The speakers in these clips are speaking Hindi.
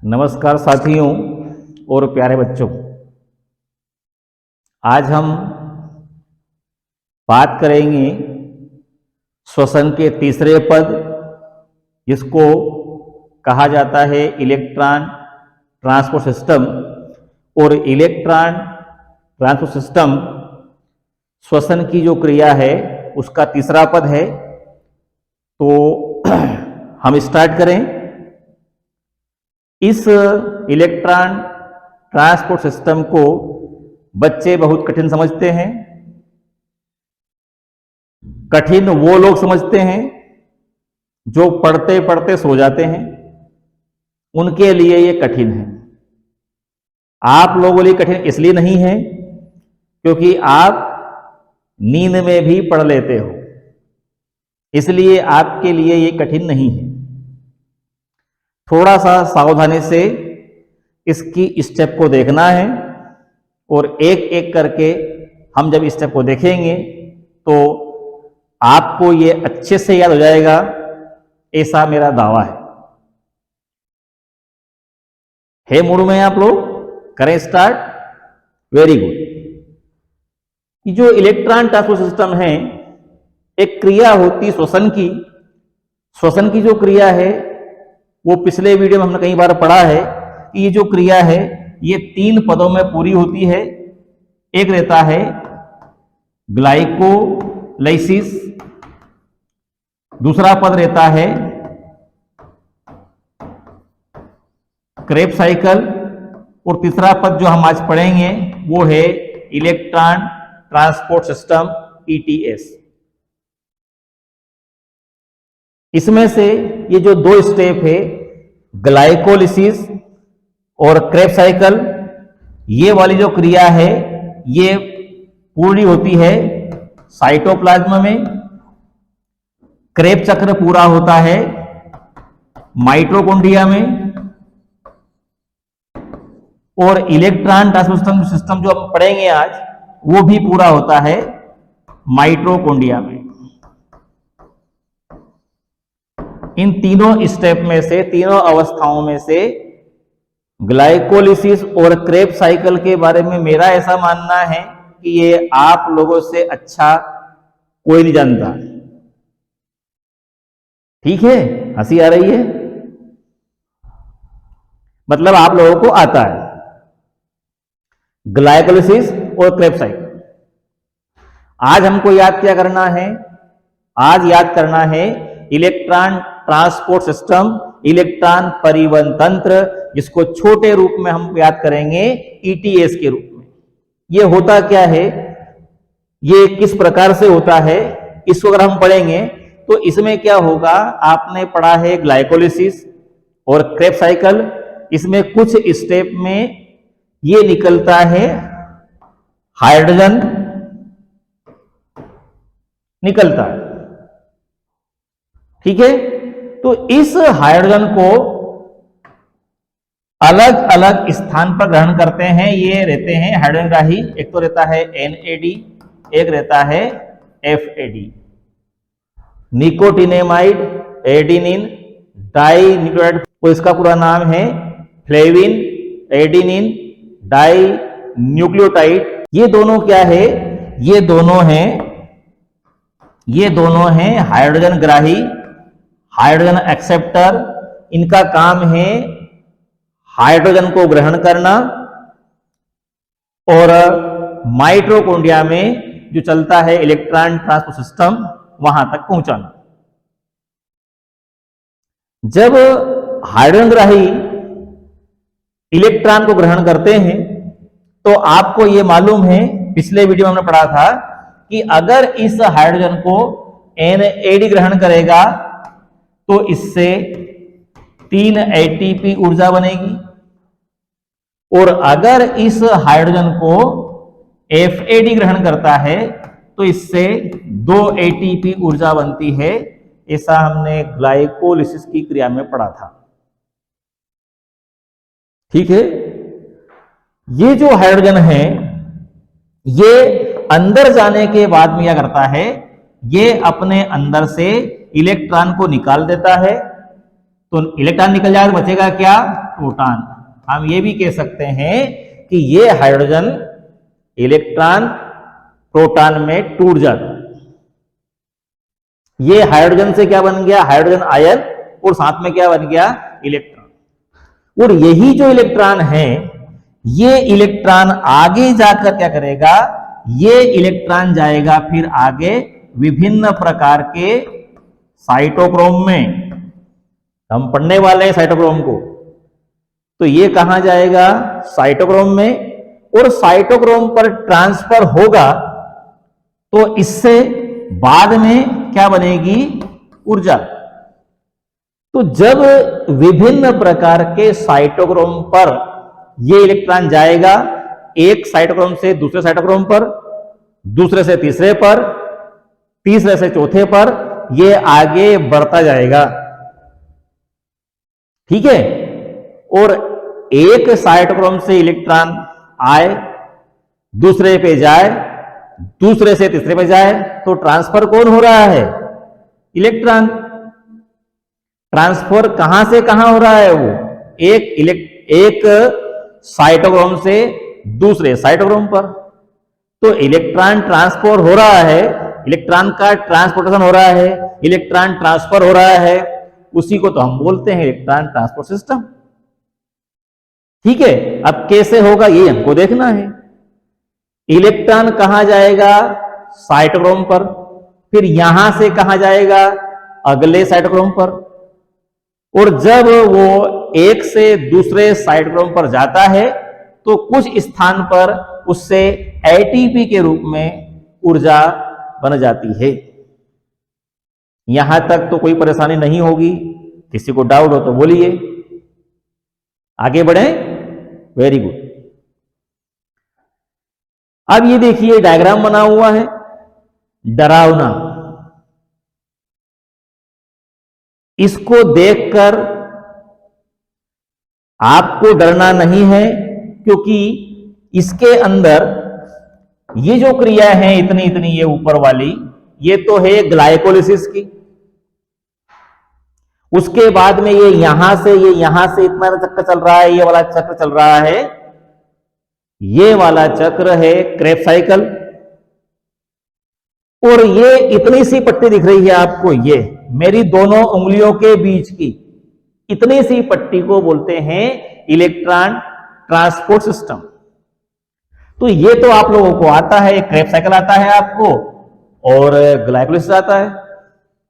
नमस्कार साथियों और प्यारे बच्चों। आज हम बात करेंगे श्वसन के तीसरे पद, जिसको कहा जाता है इलेक्ट्रॉन ट्रांसपोर्ट सिस्टम। और इलेक्ट्रॉन ट्रांसपोर्ट सिस्टम श्वसन की जो क्रिया है उसका तीसरा पद है। तो हम स्टार्ट करें। इस इलेक्ट्रॉन ट्रांसपोर्ट सिस्टम को बच्चे बहुत कठिन समझते हैं। कठिन वो लोग समझते हैं जो पढ़ते पढ़ते सो जाते हैं, उनके लिए ये कठिन है। आप लोगों के लिए कठिन इसलिए नहीं है क्योंकि आप नींद में भी पढ़ लेते हो, इसलिए आपके लिए ये कठिन नहीं है। थोड़ा सा सावधानी से इसकी स्टेप को देखना है और एक एक करके हम जब स्टेप को देखेंगे तो आपको ये अच्छे से याद हो जाएगा, ऐसा मेरा दावा है। मूड में आप लोग करें स्टार्ट। Very good. जो इलेक्ट्रॉन ट्रांसपोर्ट सिस्टम है, एक क्रिया होती श्वसन की। श्वसन की जो क्रिया है वो पिछले वीडियो में हमने कई बार पढ़ा है कि ये जो क्रिया है ये 3 पदों में पूरी होती है। एक रहता है ग्लाइकोलाइसिस, दूसरा पद रहता है क्रेब्स साइकिल, और तीसरा पद जो हम आज पढ़ेंगे वो है इलेक्ट्रॉन ट्रांसपोर्ट सिस्टम ETS। इसमें से ये जो 2 स्टेप है ग्लाइकोलिसिस और क्रेब्स साइकिल, ये वाली जो क्रिया है ये पूरी होती है साइटोप्लाज्म में। क्रेब्स चक्र पूरा होता है माइटोकॉन्ड्रिया में, और इलेक्ट्रॉन ट्रांसपोर्ट सिस्टम जो हम पढ़ेंगे आज वो भी पूरा होता है माइटोकॉन्ड्रिया में। इन तीनों स्टेप में से, तीनों अवस्थाओं में से ग्लाइकोलिसिस और क्रेब्स साइकिल के बारे में मेरा ऐसा मानना है कि ये आप लोगों से अच्छा कोई नहीं जानता। ठीक है, हंसी आ रही है, मतलब आप लोगों को आता है ग्लाइकोलिसिस और क्रेब्स साइकिल। आज हमको याद क्या करना है? आज याद करना है इलेक्ट्रॉन ट्रांसपोर्ट सिस्टम, इलेक्ट्रॉन परिवहन तंत्र, जिसको छोटे रूप में हम याद करेंगे ETS के रूप में। ये होता क्या है, ये किस प्रकार से होता है, इसको अगर हम पढ़ेंगे तो इसमें क्या होगा। आपने पढ़ा है ग्लाइकोलिसिस और क्रेब्स साइकिल, इसमें कुछ स्टेप में ये निकलता है हाइड्रोजन निकलता है। ठीक है, तो इस हाइड्रोजन को अलग अलग स्थान पर ग्रहण करते हैं। ये रहते हैं हाइड्रोजन ग्राही। एक तो रहता है NAD, एक रहता है FAD। Nicotinamide adenine dinucleotide, तो इसका पूरा नाम है फ्लेविन एडिनिन डाई न्यूक्लियोटाइड। ये दोनों क्या है? ये दोनों हैं हाइड्रोजन ग्राही, हाइड्रोजन एक्सेप्टर। इनका काम है हाइड्रोजन को ग्रहण करना और माइटोकॉन्ड्रिया में जो चलता है इलेक्ट्रॉन ट्रांसपोर्ट सिस्टम, वहां तक पहुंचाना। जब हाइड्रोजन ग्राही इलेक्ट्रॉन को ग्रहण करते हैं तो आपको यह मालूम है, पिछले वीडियो में हमने पढ़ा था कि अगर इस हाइड्रोजन को NAD ग्रहण करेगा तो इससे 3 ATP ऊर्जा बनेगी, और अगर इस हाइड्रोजन को FAD ग्रहण करता है तो इससे 2 ATP ऊर्जा बनती है। ऐसा हमने ग्लाइकोलिसिस की क्रिया में पढ़ा था। ठीक है, ये जो हाइड्रोजन है ये अंदर जाने के बाद में क्या करता है, ये अपने अंदर से इलेक्ट्रॉन को निकाल देता है। तो इलेक्ट्रॉन निकल जाएगा, बचेगा क्या? प्रोटॉन। हम ये भी कह सकते हैं कि ये हाइड्रोजन इलेक्ट्रॉन प्रोटॉन में टूट जाता है। ये हाइड्रोजन से क्या बन गया, हाइड्रोजन आयन, और साथ में क्या बन गया, इलेक्ट्रॉन। और यही जो इलेक्ट्रॉन है, ये इलेक्ट्रॉन आगे जाकर क्या करेगा, ये इलेक्ट्रॉन जाएगा फिर आगे विभिन्न प्रकार के साइटोक्रोम में। हम पढ़ने वाले हैं साइटोक्रोम को, तो ये कहां जाएगा, साइटोक्रोम में। और साइटोक्रोम पर ट्रांसफर होगा तो इससे बाद में क्या बनेगी, ऊर्जा। तो जब विभिन्न प्रकार के साइटोक्रोम पर ये इलेक्ट्रॉन जाएगा, एक साइटोक्रोम से दूसरे साइटोक्रोम पर, दूसरे से तीसरे पर, तीसरे से चौथे पर, ये आगे बढ़ता जाएगा, ठीक है। और एक साइटोक्रोम से इलेक्ट्रॉन आए, दूसरे पे जाए, दूसरे से तीसरे पे जाए, तो ट्रांसफर कौन हो रहा है, इलेक्ट्रॉन। ट्रांसफर कहां से कहां हो रहा है, वो एक साइटोक्रोम से दूसरे साइटोक्रोम पर। तो इलेक्ट्रॉन ट्रांसफर हो रहा है, इलेक्ट्रॉन का ट्रांसपोर्टेशन हो रहा है, इलेक्ट्रॉन ट्रांसफर हो रहा है, उसी को तो हम बोलते हैं इलेक्ट्रॉन ट्रांसपोर्ट सिस्टम, ठीक है। अब कैसे होगा ये हमको देखना है। इलेक्ट्रॉन कहां जाएगा, साइटोक्रोम पर, फिर यहां से कहां जाएगा, अगले साइटोक्रोम पर। और जब वो एक से दूसरे साइटोक्रोम पर जाता है तो कुछ स्थान पर उससे एटीपी के रूप में ऊर्जा बन जाती है। यहां तक तो कोई परेशानी नहीं होगी, किसी को डाउट हो तो बोलिए, आगे बढ़े। Very good. अब ये देखिए डायग्राम बना हुआ है, डरावना। इसको देखकर आपको डरना नहीं है, क्योंकि इसके अंदर ये जो क्रिया है इतनी इतनी, ये ऊपर वाली, ये तो है ग्लाइकोलिसिस की। उसके बाद में ये यहां से इतना चक्कर चल रहा है, ये वाला चक्र चल रहा है, ये वाला चक्र है क्रेब्स साइकिल। और ये इतनी सी पट्टी दिख रही है आपको, ये मेरी दोनों उंगलियों के बीच की इतनी सी पट्टी को बोलते हैं इलेक्ट्रॉन ट्रांसपोर्ट सिस्टम। तो ये तो आप लोगों को आता है, क्रेब्स साइकिल आता है आपको, और ग्लाइकोलिसिस आता है,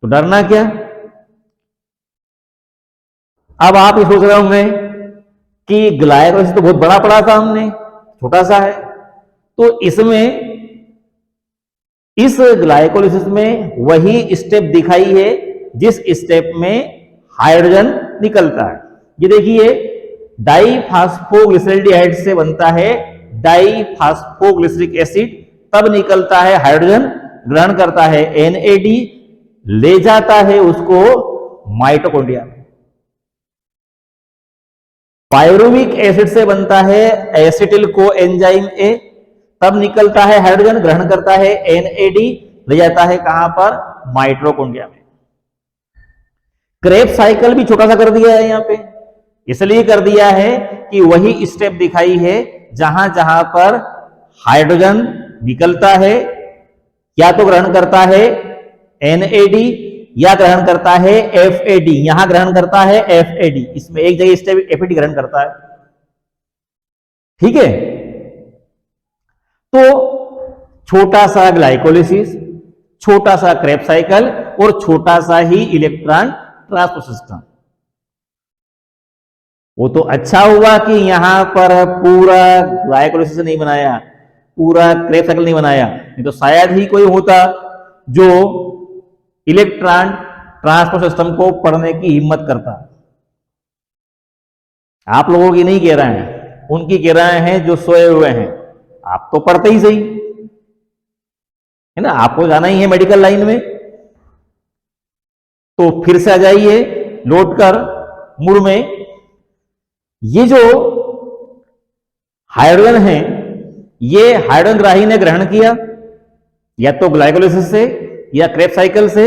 तो डरना क्या। अब आप ये सोच रहे होंगे कि ग्लाइकोलिसिस तो बहुत बड़ा पड़ा था, हमने छोटा सा है। तो इसमें, इस ग्लाइकोलिसिस में वही स्टेप दिखाई है जिस स्टेप में हाइड्रोजन निकलता है। ये देखिए, डाइफास्फोग्लिसरॉल्डिहाइड से बनता है डाइफास्फोग्लिसरिक एसिड, तब निकलता है हाइड्रोजन, ग्रहण करता है NAD, ले जाता है उसको माइटोकॉन्ड्रिया में। पायरुविक एसिड से बनता है एसिटिल कोएंजाइम A, तब निकलता है हाइड्रोजन, ग्रहण करता है NAD, ले जाता है कहां पर, माइटोकॉन्ड्रिया में। क्रेब्स साइकिल भी छोटा सा कर दिया है यहां पे, इसलिए कर दिया है कि वही स्टेप दिखाई है जहां जहां पर हाइड्रोजन निकलता है, या तो ग्रहण करता है NAD या ग्रहण करता है FAD। यहां ग्रहण करता है FAD, इसमें एक जगह स्टेप FAD ग्रहण करता है, ठीक है। तो छोटा सा ग्लाइकोलिसिस, छोटा सा क्रेब्स साइकिल, और छोटा सा ही इलेक्ट्रॉन ट्रांसपोर्ट सिस्टम। वो तो अच्छा हुआ कि यहां पर पूरा ग्लाइकोलिसिस नहीं बनाया, पूरा क्रेब्स साइकिल नहीं बनाया, नहीं तो शायद ही कोई होता जो इलेक्ट्रॉन ट्रांसपोर्ट सिस्टम को पढ़ने की हिम्मत करता। आप लोगों की नहीं कह रहे हैं, उनकी कह रहे हैं जो सोए हुए हैं। आप तो पढ़ते ही सही है ना, आपको जाना ही है मेडिकल लाइन में, तो फिर से आ जाइए लौट कर मुड़ में। ये जो हाइड्रोजन है, ये हाइड्रोजन ग्राही ने ग्रहण किया, या तो ग्लाइकोलिसिस से या क्रेब्स साइकिल से।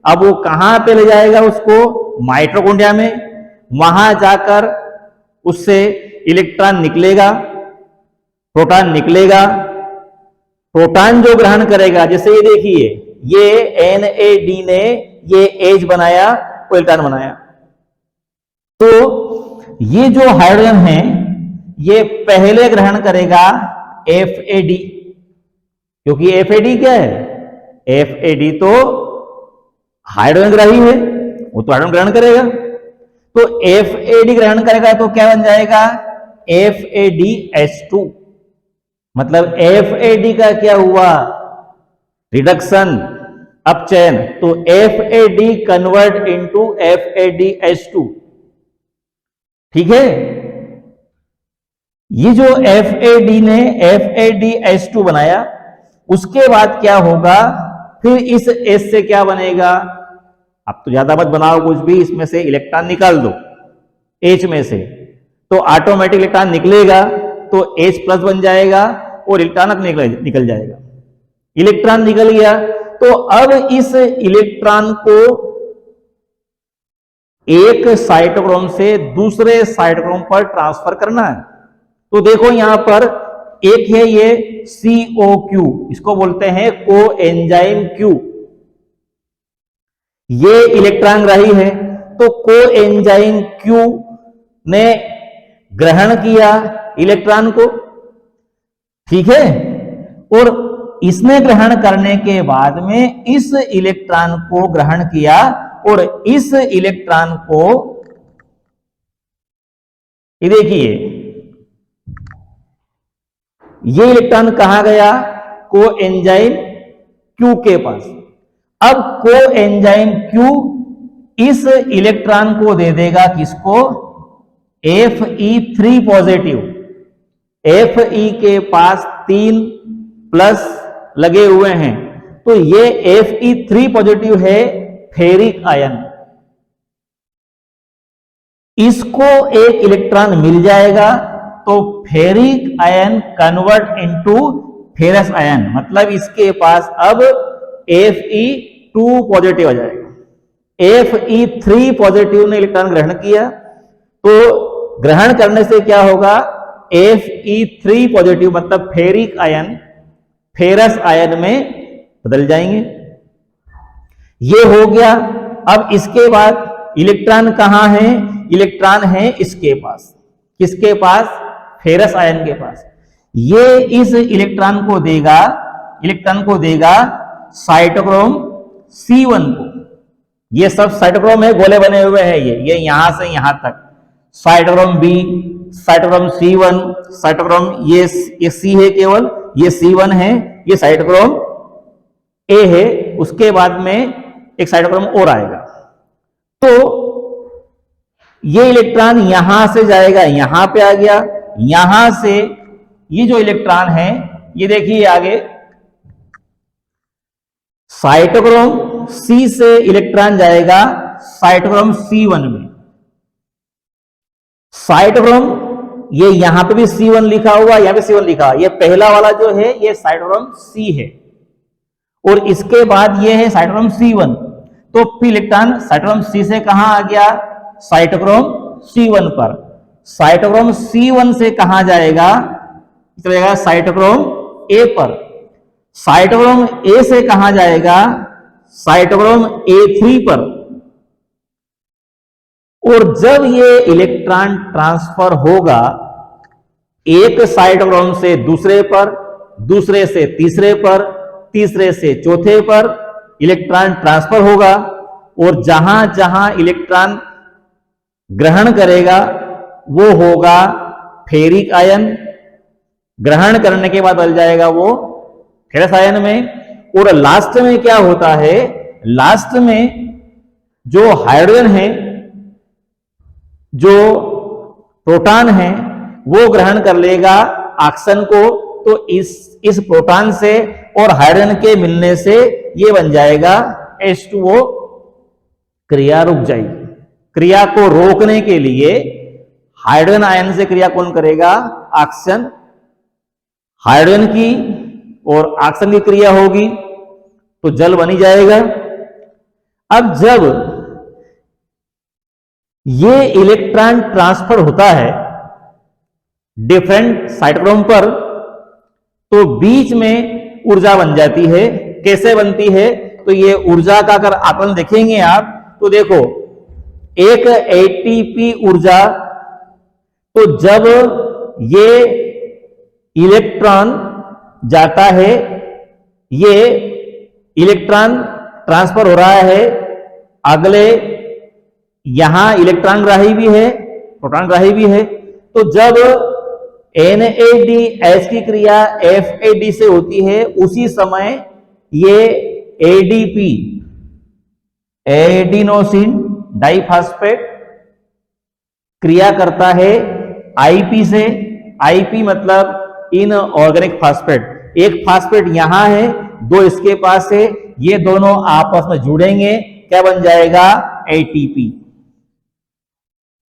अब वो कहां पे ले जाएगा उसको, माइटोकॉन्ड्रिया में। वहां जाकर उससे इलेक्ट्रॉन निकलेगा, प्रोटॉन निकलेगा। प्रोटॉन जो ग्रहण करेगा, जैसे ये देखिए, ये NAD ने ये H बनाया और इलेक्ट्रॉन बनाया, तो ये जो हाइड्रोजन है ये पहले ग्रहण करेगा FAD, क्योंकि FAD क्या है, FAD तो हाइड्रोजन ग्राही है, वो तो हाइड्रोजन ग्रहण करेगा। तो FAD ग्रहण करेगा तो क्या बन जाएगा, FADH2। मतलब FAD का क्या हुआ, रिडक्शन, अपचयन, तो FAD कन्वर्ट इनटू FADH2। ठीक है, ये जो FAD ने FADH2 बनाया, उसके बाद क्या होगा, फिर इस H से क्या बनेगा, अब तो ज्यादा मत बनाओ कुछ भी, इसमें से इलेक्ट्रॉन निकाल दो H में से, तो ऑटोमेटिक इलेक्ट्रॉन निकलेगा, तो H प्लस बन जाएगा और इलेक्ट्रॉन निकल जाएगा। इलेक्ट्रॉन निकल गया, तो अब इस इलेक्ट्रॉन को एक साइटोक्रोम से दूसरे साइटोक्रोम पर ट्रांसफर करना है। तो देखो यहां पर एक है ये COQ, इसको बोलते हैं कोएंजाइम Q, ये इलेक्ट्रॉन ग्राही है। तो कोएंजाइम Q ने ग्रहण किया इलेक्ट्रॉन को, ठीक है, और इसने ग्रहण करने के बाद में इस इलेक्ट्रॉन को ग्रहण किया और इस इलेक्ट्रॉन को, ये देखिए, ये इलेक्ट्रॉन कहां गया, कोएंजाइम Q के पास। अब कोएंजाइम Q इस इलेक्ट्रॉन को दे देगा किसको, Fe3 पॉजिटिव। Fe के पास 3 प्लस लगे हुए हैं, तो ये Fe3 पॉजिटिव है, फेरिक आयन। इसको एक इलेक्ट्रॉन मिल जाएगा, तो ferric ion convert into ferrous ion, मतलब इसके पास अब Fe2 पॉजिटिव आ जाएगा। Fe3 पॉजिटिव ने इलेक्ट्रॉन ग्रहण किया, तो ग्रहण करने से क्या होगा, Fe3 पॉजिटिव मतलब फेरिक आयन फेरस आयन में बदल जाएंगे। ये हो गया। अब इसके बाद इलेक्ट्रॉन कहां है, इलेक्ट्रॉन है इसके पास, किसके पास, फेरस आयन के पास। ये इस इलेक्ट्रॉन को देगा साइटोक्रोम C1 को। ये सब साइटोक्रोम है, गोले बने हुए हैं, ये यहां से यहां तक, cytochrome B, cytochrome C1, cytochrome ये C है केवल, ये C1 है, ये साइटोक्रोम A है, उसके बाद में एक साइटोक्रोम और आएगा। तो ये इलेक्ट्रॉन यहां से जाएगा, यहां पे आ गया, यहां से ये जो इलेक्ट्रॉन है, ये देखिए आगे, साइटोक्रोम C से इलेक्ट्रॉन जाएगा साइटोक्रोम C1 में। साइटोक्रोम, ये यहां पे भी C1 लिखा हुआ, यहां पे C1 लिखा, ये पहला वाला जो है ये साइटोक्रोम C है, और इसके बाद ये है साइटोक्रोम C1। तो फिर इलेक्ट्रॉन साइटोक्रोम C से कहां आ गया, साइटोक्रोम C1 पर। साइटोक्रोम C1 से कहां जाएगा, चलेगा साइटोक्रोम A पर। साइटोक्रोम A से कहां जाएगा, साइटोक्रोम A3 पर। और जब ये इलेक्ट्रॉन ट्रांसफर होगा एक साइटोक्रोम से दूसरे पर, दूसरे से तीसरे पर, तीसरे से चौथे पर इलेक्ट्रॉन ट्रांसफर होगा, और जहां जहां इलेक्ट्रॉन ग्रहण करेगा वो होगा फेरिक आयन, ग्रहण करने के बाद बदल जाएगा वो फेरस आयन में। और लास्ट में क्या होता है, लास्ट में जो हाइड्रोजन है, जो प्रोटॉन है, वो ग्रहण कर लेगा ऑक्सीजन को, तो इस प्रोटॉन से और हाइड्रोजन के मिलने से ये बन जाएगा H2O, क्रिया रुक जाएगी। क्रिया को रोकने के लिए हाइड्रोजन आयन से क्रिया कौन करेगा, ऑक्सीजन। हाइड्रोजन की और ऑक्सीजन की क्रिया होगी तो जल बन ही जाएगा। अब जब ये इलेक्ट्रॉन ट्रांसफर होता है डिफरेंट साइटोक्रोम पर, तो बीच में ऊर्जा बन जाती है। कैसे बनती है? तो ये ऊर्जा का अगर आकलन देखेंगे आप तो देखो, एक एटीपी ऊर्जा, तो जब ये इलेक्ट्रॉन जाता है, ये इलेक्ट्रॉन ट्रांसफर हो रहा है अगले, यहां इलेक्ट्रॉन ग्राही भी है, प्रोटॉन ग्राही भी है। तो जब NADH की क्रिया FAD से होती है, उसी समय ये ADP, एडिनोसिन डाइफॉस्फेट, क्रिया करता है IP से। IP मतलब इनऑर्गेनिक फास्फेट। एक फास्फेट यहां है, दो इसके पास है, ये दोनों आपस में जुड़ेंगे, क्या बन जाएगा? ATP।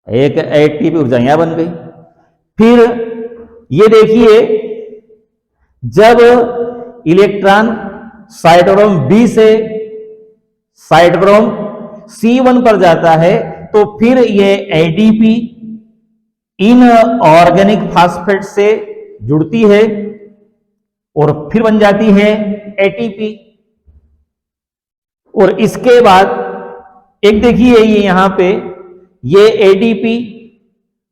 एक ATP ऊर्जा यहां बन गई। फिर ये देखिए, जब इलेक्ट्रॉन साइटोक्रोम B से साइटोक्रोम C1 पर जाता है, तो फिर ये ADP इनऑर्गेनिक फास्फेट से जुड़ती है और फिर बन जाती है ATP। और इसके बाद एक देखिए, ये यहां पे ये ADP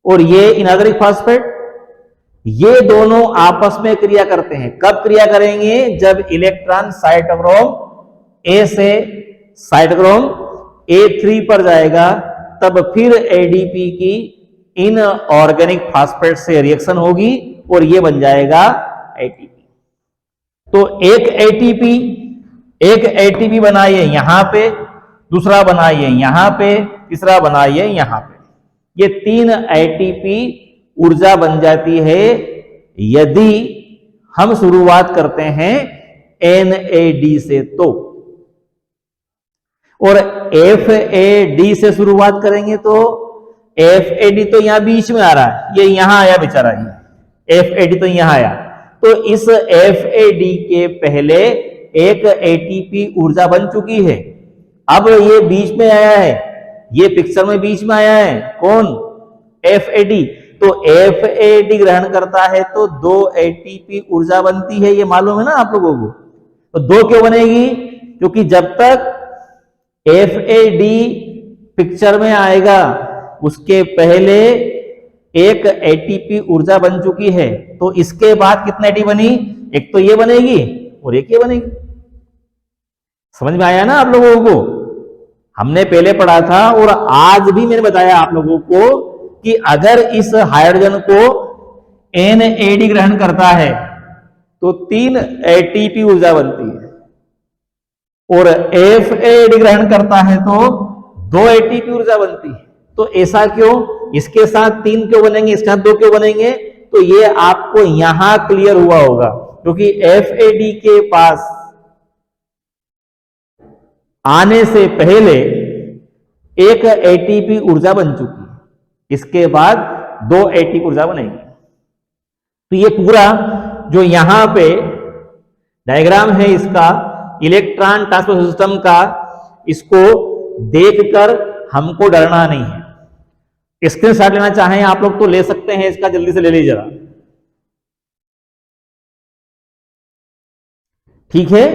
और ये इनऑर्गेनिक फास्फेट, ये दोनों आपस में क्रिया करते हैं। कब क्रिया करेंगे? जब इलेक्ट्रॉन साइटोक्रोम A से साइटोक्रोम A3 पर जाएगा, तब फिर ADP की इनऑर्गेनिक फास्फेट से रिएक्शन होगी और ये बन जाएगा ATP। तो एक ATP बनाइए यहां पे, दूसरा बनाइए यहां पे, तीसरा बनाइए यहां पे। ये 3 ATP ऊर्जा बन जाती है यदि हम शुरुआत करते हैं NAD से। तो और FAD से शुरुआत करेंगे तो FAD तो यहां बीच में आ रहा है, ये यहां आया बेचारा, ये FAD तो यहां आया। तो इस FAD के पहले एक ATP ऊर्जा बन चुकी है, अब ये बीच में आया है, ये पिक्चर में बीच में आया है। कौन? FAD। तो FAD ग्रहण करता है तो 2 ATP ऊर्जा बनती है, ये मालूम है ना आप लोगों को। तो 2 क्यों बनेगी? क्योंकि जब तक FAD पिक्चर में आएगा उसके पहले एक ATP ऊर्जा बन चुकी है, तो इसके बाद कितने ATP बनी? एक तो ये बनेगी और एक ये बनेगी। समझ में आया ना आप लोगों को? हमने पहले पढ़ा था और आज भी मैंने बताया आप लोगों को कि अगर इस हाइड्रोजन को NAD ग्रहण करता है तो 3 ATP ऊर्जा बनती है, और FAD ग्रहण करता है तो 2 ATP ऊर्जा बनती है। तो ऐसा क्यों? इसके साथ 3 क्यों बनेंगे, इसके साथ 2 क्यों बनेंगे? तो ये आपको यहां क्लियर हुआ होगा, क्योंकि FAD के पास आने से पहले एक ATP ऊर्जा बन चुकी है, इसके बाद 2 ATP ऊर्जा बनेगी। तो ये पूरा जो यहां पे डायग्राम है इसका इलेक्ट्रॉन ट्रांसपोर्ट सिस्टम का, इसको देखकर हमको डरना नहीं है। स्क्रीनशॉट लेना चाहें आप लोग तो ले सकते हैं, इसका जल्दी से ले लीजिए जरा। ठीक है,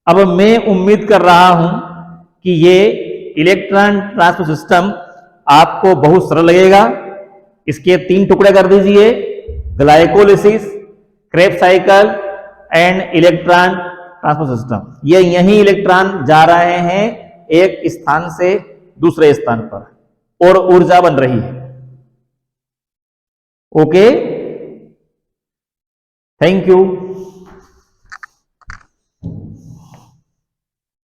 अब मैं उम्मीद कर रहा हूं कि ये इलेक्ट्रॉन ट्रांसपोर्ट सिस्टम आपको बहुत सरल लगेगा। इसके 3 टुकड़े कर दीजिए, glycolysis, Krebs cycle and electron transport system. ये यही इलेक्ट्रॉन जा रहे हैं एक स्थान से दूसरे स्थान पर और ऊर्जा बन रही है। Okay, thank you.